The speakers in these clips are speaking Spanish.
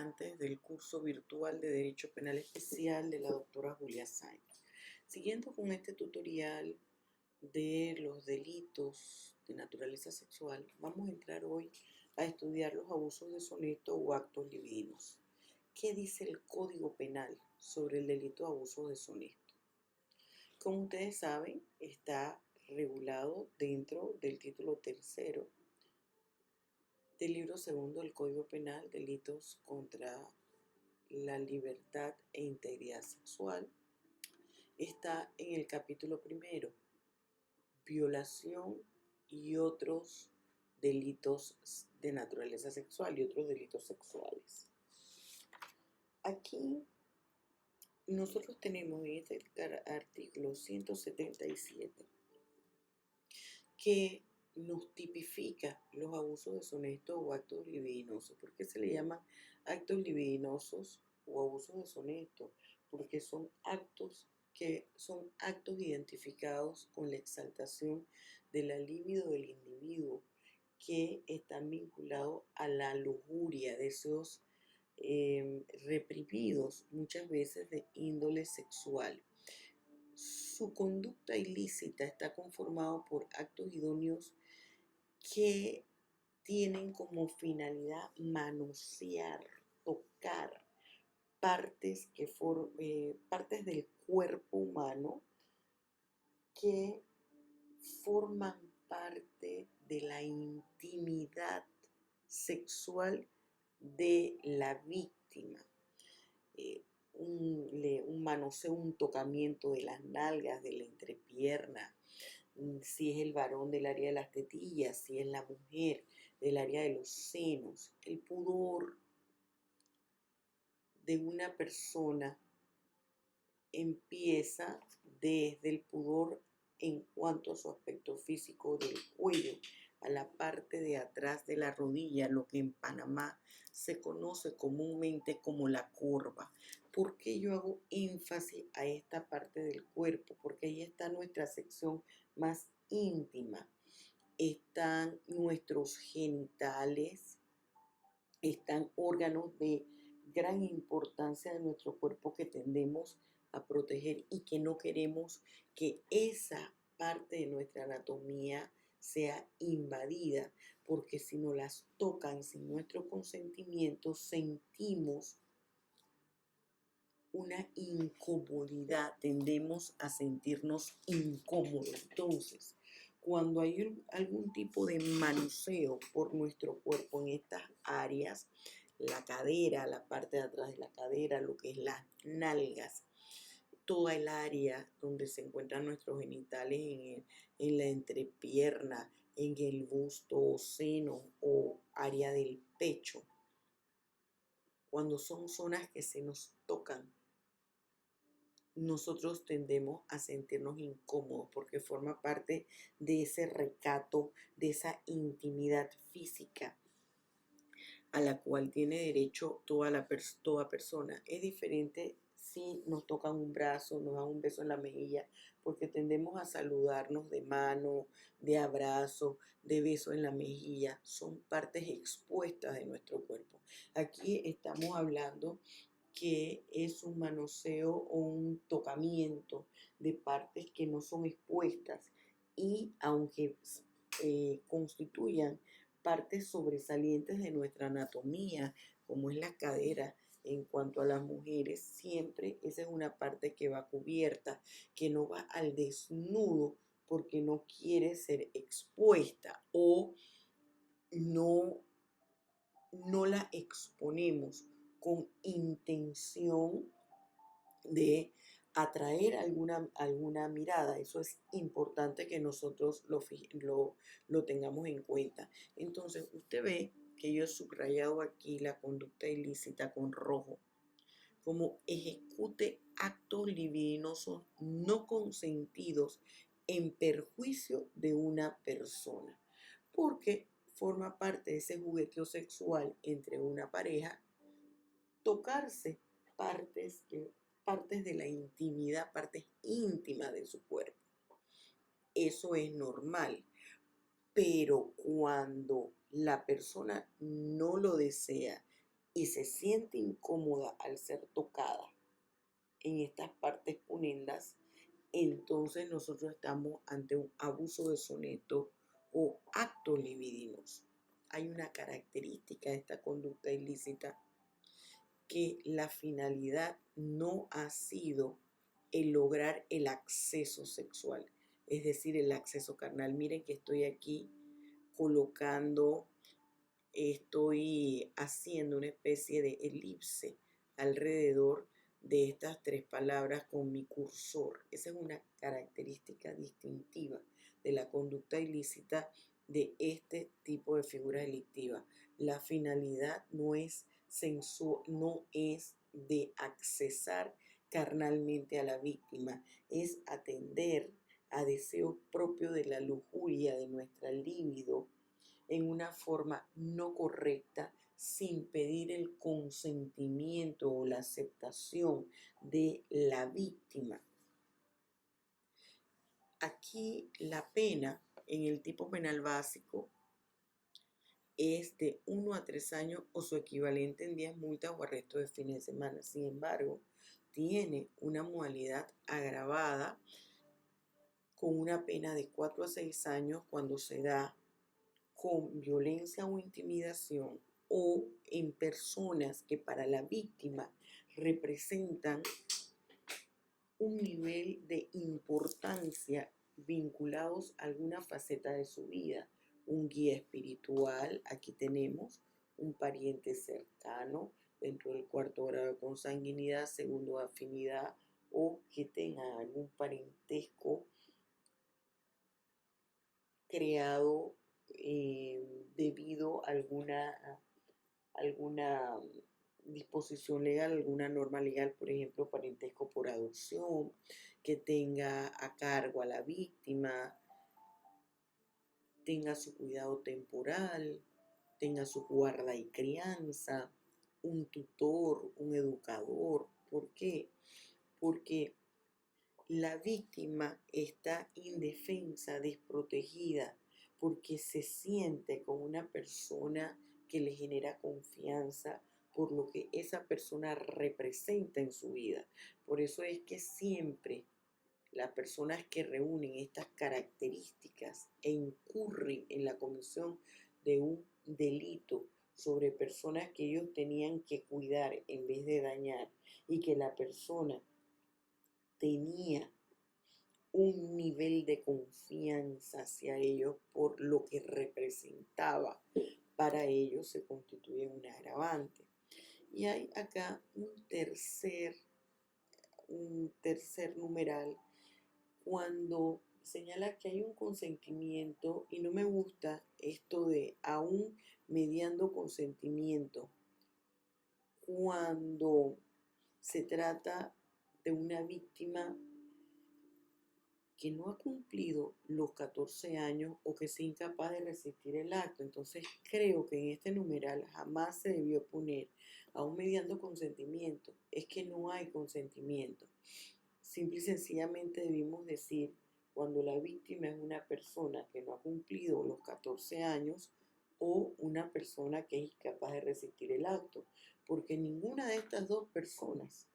estudiantes del curso virtual de Derecho Penal Especial de la doctora Julia Sáenz. Siguiendo con este tutorial de los delitos de naturaleza sexual, vamos a entrar hoy a estudiar los abusos deshonestos o actos libidinos. ¿Qué dice el Código Penal sobre el delito de abuso deshonesto? Como ustedes saben, está regulado dentro del título tercero del libro segundo del Código Penal, delitos contra la libertad e integridad sexual. Está en el capítulo primero, violación y otros delitos de naturaleza sexual y otros delitos sexuales. Aquí nosotros tenemos en este artículo 177 que nos tipifica los abusos deshonestos o actos libidinosos. ¿Por qué se le llaman actos libidinosos o abusos deshonestos? Porque son actos identificados con la exaltación de la libido del individuo, que están vinculados a la lujuria, deseos reprimidos, muchas veces de índole sexual. Su conducta ilícita está conformado por actos idóneos que tienen como finalidad manosear, tocar partes del cuerpo humano que forman parte de la intimidad sexual de la víctima. Un manoseo, un tocamiento de las nalgas, de la entrepierna, si es el varón del área de las tetillas, si es la mujer del área de los senos. El pudor de una persona empieza desde el pudor en cuanto a su aspecto físico del cuello a la parte de atrás de la rodilla, lo que en Panamá se conoce comúnmente como la curva. ¿Por qué yo hago énfasis a esta parte del cuerpo? Porque ahí está nuestra sección más íntima. Están nuestros genitales, están órganos de gran importancia de nuestro cuerpo que tendemos a proteger y que no queremos que esa parte de nuestra anatomía sea invadida, porque si nos las tocan sin nuestro consentimiento, sentimos una incomodidad, tendemos a sentirnos incómodos. Entonces, cuando hay algún tipo de manoseo por nuestro cuerpo en estas áreas, la cadera, la parte de atrás de la cadera, lo que es las nalgas, toda el área donde se encuentran nuestros genitales en la entrepierna, en el busto o seno o área del pecho, cuando son zonas que se nos tocan, nosotros tendemos a sentirnos incómodos porque forma parte de ese recato, de esa intimidad física a la cual tiene derecho toda persona. Es diferente si nos tocan un brazo, nos dan un beso en la mejilla, porque tendemos a saludarnos de mano, de abrazo, de beso en la mejilla. Son partes expuestas de nuestro cuerpo. Aquí estamos hablando que es un manoseo o un tocamiento de partes que no son expuestas y aunque constituyan partes sobresalientes de nuestra anatomía, como es la cadera, en cuanto a las mujeres, siempre esa es una parte que va cubierta, que no va al desnudo porque no quiere ser expuesta o no la exponemos con intención de atraer alguna mirada. Eso es importante que nosotros lo tengamos en cuenta. Entonces, usted ve que yo he subrayado aquí la conducta ilícita con rojo, como ejecute actos libidinosos no consentidos en perjuicio de una persona, porque forma parte de ese jugueteo sexual entre una pareja, tocarse partes de la intimidad, partes íntimas de su cuerpo. Eso es normal, pero cuando la persona no lo desea y se siente incómoda al ser tocada en estas partes punendas, entonces nosotros estamos ante un abuso deshonesto o actos libidinos. Hay una característica de esta conducta ilícita, que la finalidad no ha sido el lograr el acceso sexual, es decir, el acceso carnal. Miren que estoy aquí colocando, estoy haciendo una especie de elipse alrededor de estas tres palabras con mi cursor. Esa es una característica distintiva de la conducta ilícita de este tipo de figuras delictivas. La finalidad no es de accesar carnalmente a la víctima, es atender a deseos propios de la lujuria, de nuestra libido, en una forma no correcta, sin pedir el consentimiento o la aceptación de la víctima. Aquí la pena en el tipo penal básico es de 1 a 3 años o su equivalente en 10 multas o arresto de fines de semana. Sin embargo, tiene una modalidad agravada con una pena de 4 a 6 años cuando se da con violencia o intimidación o en personas que para la víctima representan un nivel de importancia vinculados a alguna faceta de su vida. Un guía espiritual, aquí tenemos un pariente cercano dentro del cuarto grado de consanguinidad, segundo de afinidad, o que tenga algún parentesco creado debido a alguna disposición legal, alguna norma legal, por ejemplo, parentesco por adopción, que tenga a cargo a la víctima, tenga su cuidado temporal, tenga su guarda y crianza, un tutor, un educador. ¿Por qué? Porque la víctima está indefensa, desprotegida, porque se siente con una persona que le genera confianza por lo que esa persona representa en su vida. Por eso es que siempre las personas que reúnen estas características e incurren en la comisión de un delito sobre personas que ellos tenían que cuidar en vez de dañar, y que la persona tenía un nivel de confianza hacia ellos por lo que representaba para ellos, se constituye un agravante. Y hay acá un tercer numeral cuando señala que hay un consentimiento, y no me gusta esto de aún mediando consentimiento, cuando se trata de una víctima que no ha cumplido los 14 años o que sea incapaz de resistir el acto. Entonces creo que en este numeral jamás se debió poner aún mediando consentimiento. Es que no hay consentimiento. Simple y sencillamente debimos decir cuando la víctima es una persona que no ha cumplido los 14 años o una persona que es incapaz de resistir el acto, porque ninguna de estas dos personas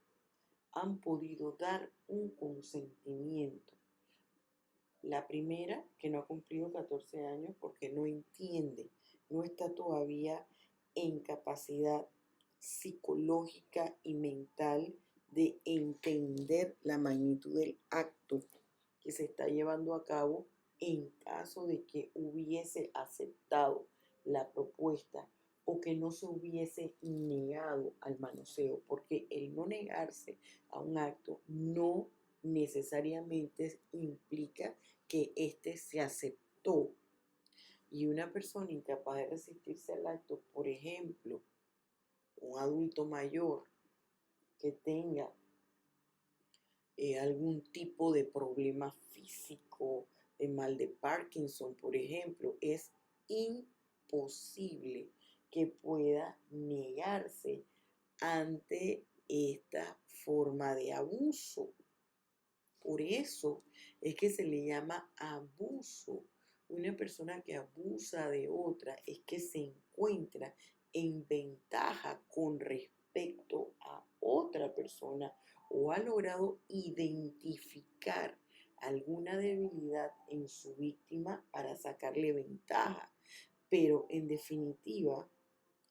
han podido dar un consentimiento. La primera, que no ha cumplido 14 años porque no entiende, no está todavía en capacidad psicológica y mental de entender la magnitud del acto que se está llevando a cabo en caso de que hubiese aceptado la propuesta o que no se hubiese negado al manoseo, porque el no negarse a un acto no necesariamente implica que éste se aceptó. Y una persona incapaz de resistirse al acto, por ejemplo, un adulto mayor que tenga algún tipo de problema físico, de mal de Parkinson, por ejemplo, es imposible que pueda negarse ante esta forma de abuso. Por eso es que se le llama abuso. Una persona que abusa de otra es que se encuentra en ventaja con respecto a otra persona o ha logrado identificar alguna debilidad en su víctima para sacarle ventaja. Pero en definitiva,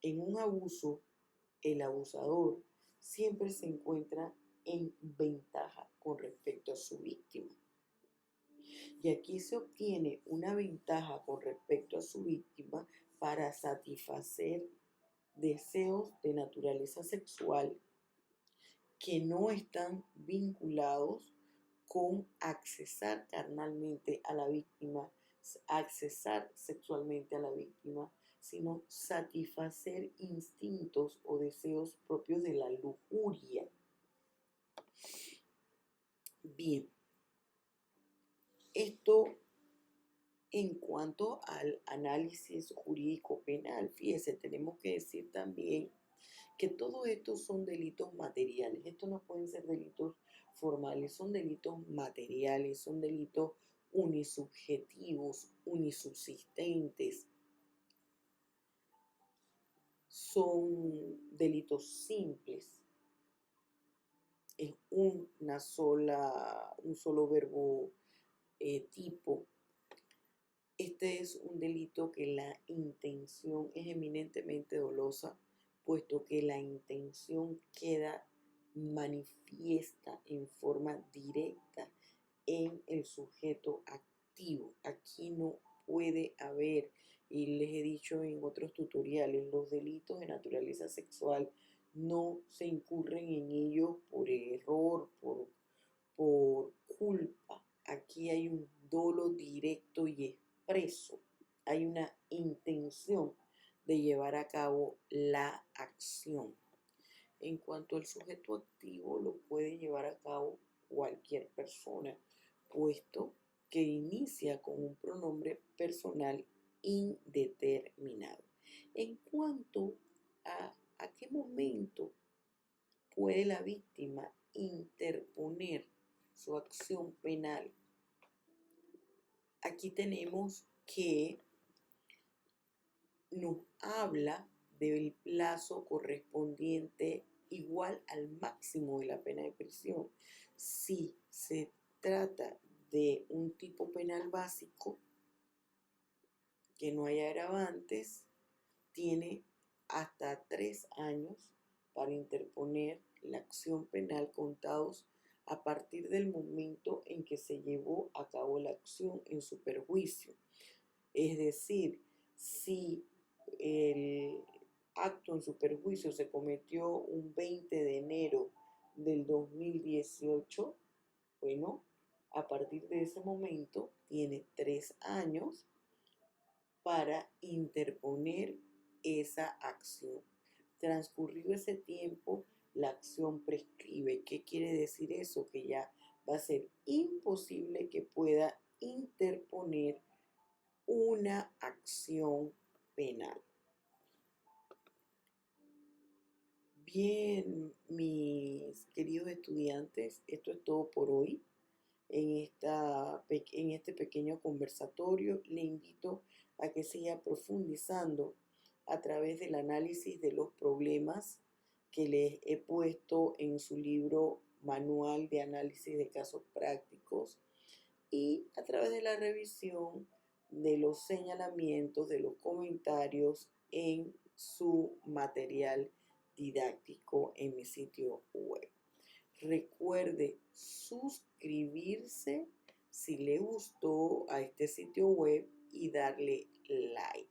en un abuso, el abusador siempre se encuentra en ventaja con respecto a su víctima. Y aquí se obtiene una ventaja con respecto a su víctima para satisfacer deseos de naturaleza sexual que no están vinculados con accesar carnalmente a la víctima, accesar sexualmente a la víctima, sino satisfacer instintos o deseos propios de la lujuria. Bien, esto en cuanto al análisis jurídico penal, fíjese, tenemos que decir también que todos estos son delitos materiales. Estos no pueden ser delitos formales, son delitos materiales, son delitos unisubjetivos, unisubsistentes, son delitos simples. Es un solo verbo tipo. Este es un delito que la intención es eminentemente dolosa, puesto que la intención queda manifiesta en forma directa en el sujeto activo. Aquí no puede haber, y les he dicho en otros tutoriales, los delitos de naturaleza sexual no se incurren en ellos por error, por culpa. Aquí hay un dolo directo y expreso. Hay una intención de llevar a cabo la acción. En cuanto al sujeto activo, lo puede llevar a cabo cualquier persona, puesto que inicia con un pronombre personal indeterminado. En cuanto a qué momento puede la víctima interponer su acción penal, aquí tenemos que nos habla del plazo correspondiente igual al máximo de la pena de prisión. Si se trata de un tipo penal básico, que no haya agravantes, tiene hasta 3 años para interponer la acción penal contados a partir del momento en que se llevó a cabo la acción en su perjuicio. Es decir, si el acto en su perjuicio se cometió un 20 de enero del 2018, bueno, a partir de ese momento tiene 3 años para interponer esa acción. Transcurrido ese tiempo, la acción prescribe. ¿Qué quiere decir eso? Que ya va a ser imposible que pueda interponer una acción penal. Bien, mis queridos estudiantes, esto es todo por hoy. En este pequeño conversatorio le invito a que siga profundizando a través del análisis de los problemas que les he puesto en su libro Manual de Análisis de Casos Prácticos y a través de la revisión de los señalamientos, de los comentarios en su material didáctico en mi sitio web. Recuerde suscribirse si le gustó a este sitio web y darle like.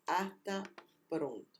Hasta pronto.